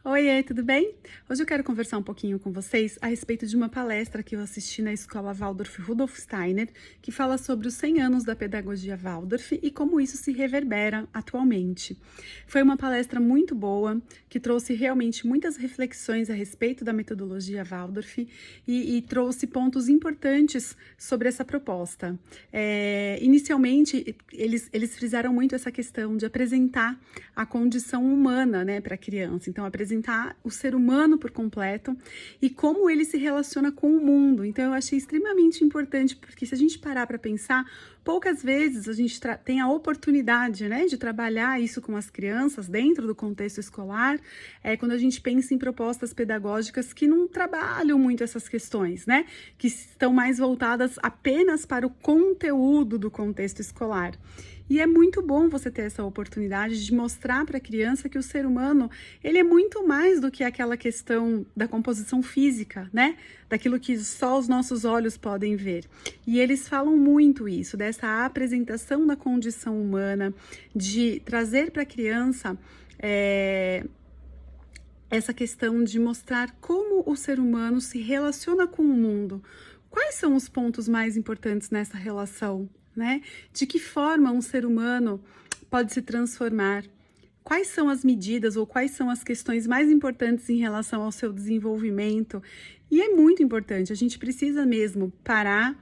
Oiê, tudo bem? Hoje eu quero conversar um pouquinho com vocês a respeito de uma palestra que eu assisti na Escola Waldorf Rudolf Steiner, que fala sobre os 100 anos da pedagogia Waldorf e como isso se reverbera atualmente. Foi uma palestra muito boa, que trouxe realmente muitas reflexões a respeito da metodologia Waldorf e trouxe pontos importantes sobre essa proposta. Inicialmente, eles frisaram muito essa questão de apresentar a condição humana, né, para a criança. Então, apresentar o ser humano por completo e como ele se relaciona com o mundo. Então, eu achei extremamente importante, porque se a gente parar para pensar, poucas vezes a gente tem a oportunidade, né, de trabalhar isso com as crianças dentro do contexto escolar, quando a gente pensa em propostas pedagógicas que não trabalham muito essas questões, né, que estão mais voltadas apenas para o conteúdo do contexto escolar. E é muito bom você ter essa oportunidade de mostrar para a criança que o ser humano, ele é muito mais do que aquela questão da composição física, né? Daquilo que só os nossos olhos podem ver. E eles falam muito isso, dessa apresentação da condição humana, de trazer para a criança essa questão de mostrar como o ser humano se relaciona com o mundo. Quais são os pontos mais importantes nessa relação? Né? De que forma um ser humano pode se transformar? Quais são as medidas ou quais são as questões mais importantes em relação ao seu desenvolvimento? E é muito importante, a gente precisa mesmo parar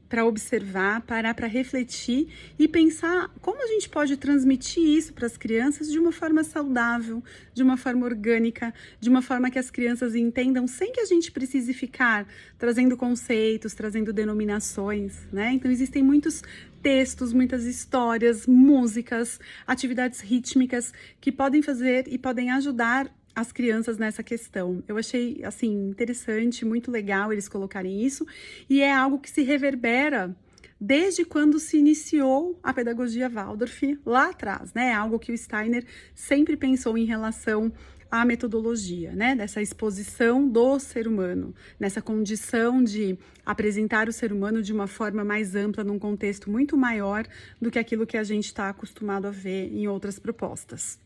para observar, parar para refletir e pensar como a gente pode transmitir isso para as crianças de uma forma saudável, de uma forma orgânica, de uma forma que as crianças entendam sem que a gente precise ficar trazendo conceitos, trazendo denominações, né? Então existem muitos textos, muitas histórias, músicas, atividades rítmicas que podem fazer e podem ajudar as crianças nessa questão. Eu achei, assim, interessante, muito legal eles colocarem isso, e é algo que se reverbera desde quando se iniciou a pedagogia Waldorf lá atrás, né? Algo que o Steiner sempre pensou em relação à metodologia, né? Dessa exposição do ser humano, nessa condição de apresentar o ser humano de uma forma mais ampla, num contexto muito maior do que aquilo que a gente está acostumado a ver em outras propostas.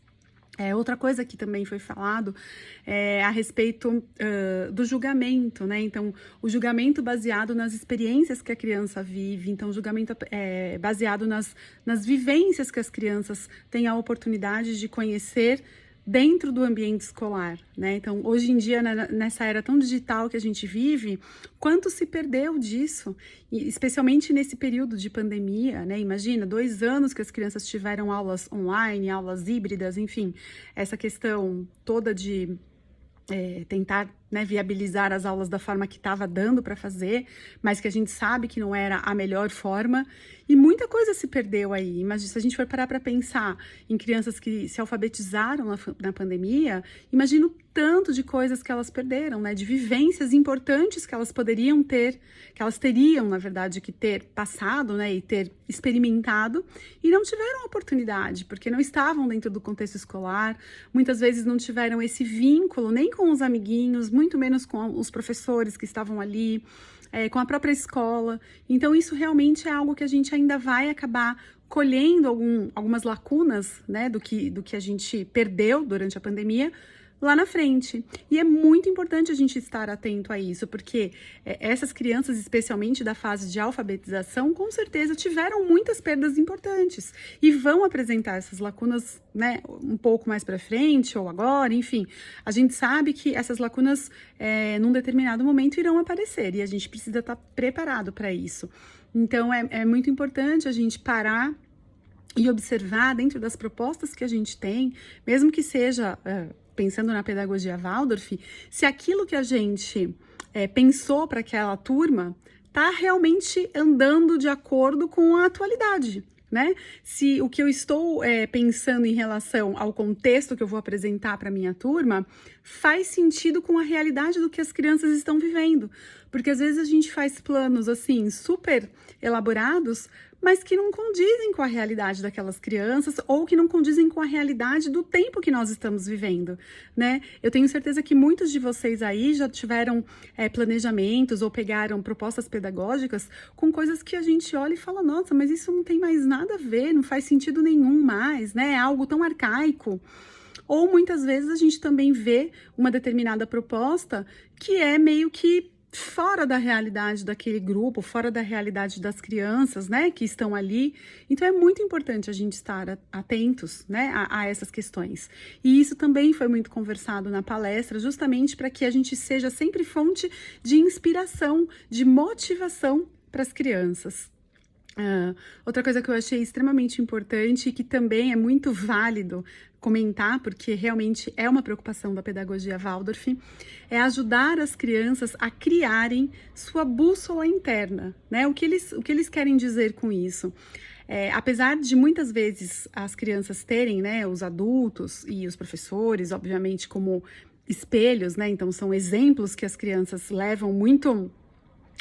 Outra coisa que também foi falado a respeito do julgamento, né? Então, o julgamento baseado nas experiências que a criança vive, então, o julgamento baseado nas vivências que as crianças têm a oportunidade de conhecer dentro do ambiente escolar, né? Então, hoje em dia, nessa era tão digital que a gente vive, quanto se perdeu disso, e especialmente nesse período de pandemia, né? Imagina, 2 anos que as crianças tiveram aulas online, aulas híbridas, enfim, essa questão toda de tentar, né, viabilizar as aulas da forma que estava dando para fazer, mas que a gente sabe que não era a melhor forma, e muita coisa se perdeu aí. Mas se a gente for parar para pensar em crianças que se alfabetizaram na pandemia, imagina o tanto de coisas que elas perderam, né, de vivências importantes que elas poderiam ter, que elas teriam, na verdade, que ter passado, né, e ter experimentado, e não tiveram a oportunidade, porque não estavam dentro do contexto escolar, muitas vezes não tiveram esse vínculo nem com os amiguinhos, muito menos com os professores que estavam ali, com a própria escola. Então, isso realmente é algo que a gente ainda vai acabar colhendo algumas lacunas, né, do que a gente perdeu durante a pandemia, lá na frente. E é muito importante a gente estar atento a isso, porque essas crianças, especialmente da fase de alfabetização, com certeza tiveram muitas perdas importantes e vão apresentar essas lacunas, né, um pouco mais para frente ou agora, enfim. A gente sabe que essas lacunas, num determinado momento, irão aparecer e a gente precisa estar preparado para isso. Então, é muito importante a gente parar e observar dentro das propostas que a gente tem, mesmo que seja pensando na pedagogia Waldorf, se aquilo que a gente pensou para aquela turma está realmente andando de acordo com a atualidade, né? Se o que eu estou pensando em relação ao contexto que eu vou apresentar para minha turma faz sentido com a realidade do que as crianças estão vivendo. Porque às vezes a gente faz planos assim super elaborados, mas que não condizem com a realidade daquelas crianças ou que não condizem com a realidade do tempo que nós estamos vivendo, né? Eu tenho certeza que muitos de vocês aí já tiveram planejamentos ou pegaram propostas pedagógicas com coisas que a gente olha e fala, nossa, mas isso não tem mais nada a ver, não faz sentido nenhum mais, né? É algo tão arcaico. Ou muitas vezes a gente também vê uma determinada proposta que é meio que fora da realidade daquele grupo, fora da realidade das crianças, né, que estão ali. Então é muito importante a gente estar atentos, né, a essas questões. E isso também foi muito conversado na palestra, justamente para que a gente seja sempre fonte de inspiração, de motivação para as crianças. Outra coisa que eu achei extremamente importante e que também é muito válido comentar, porque realmente é uma preocupação da pedagogia Waldorf, é ajudar as crianças a criarem sua bússola interna, né? O que eles querem dizer com isso? Apesar de muitas vezes as crianças terem, né, os adultos e os professores, obviamente, como espelhos, né? Então são exemplos que as crianças levam muito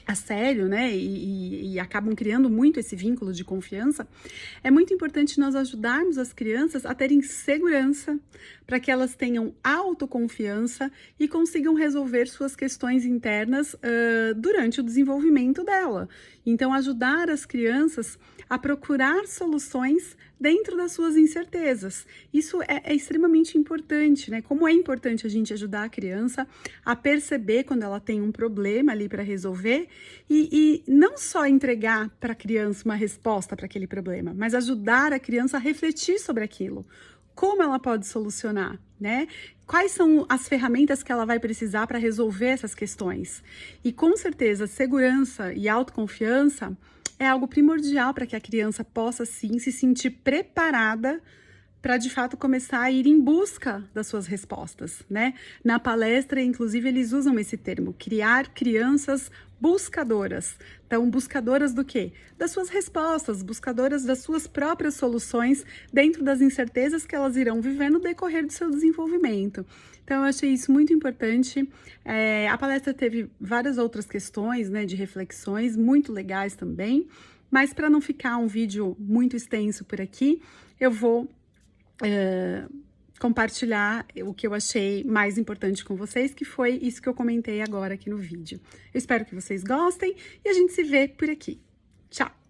a sério, né, e acabam criando muito esse vínculo de confiança. É muito importante nós ajudarmos as crianças a terem segurança, para que elas tenham autoconfiança e consigam resolver suas questões internas durante o desenvolvimento dela. Então, ajudar as crianças a procurar soluções dentro das suas incertezas. Isso é extremamente importante, né? Como é importante a gente ajudar a criança a perceber quando ela tem um problema ali para resolver e não só entregar para a criança uma resposta para aquele problema, mas ajudar a criança a refletir sobre aquilo. Como ela pode solucionar, né? Quais são as ferramentas que ela vai precisar para resolver essas questões? E com certeza, segurança e autoconfiança é algo primordial para que a criança possa sim se sentir preparada para de fato começar a ir em busca das suas respostas, né? Na palestra, inclusive, eles usam esse termo, criar crianças buscadoras. Então, buscadoras do quê? Das suas respostas, buscadoras das suas próprias soluções dentro das incertezas que elas irão viver no decorrer do seu desenvolvimento. Então, eu achei isso muito importante. A palestra teve várias outras questões, né, de reflexões muito legais também, mas para não ficar um vídeo muito extenso por aqui, eu vou compartilhar o que eu achei mais importante com vocês, que foi isso que eu comentei agora aqui no vídeo. Eu espero que vocês gostem e a gente se vê por aqui. Tchau!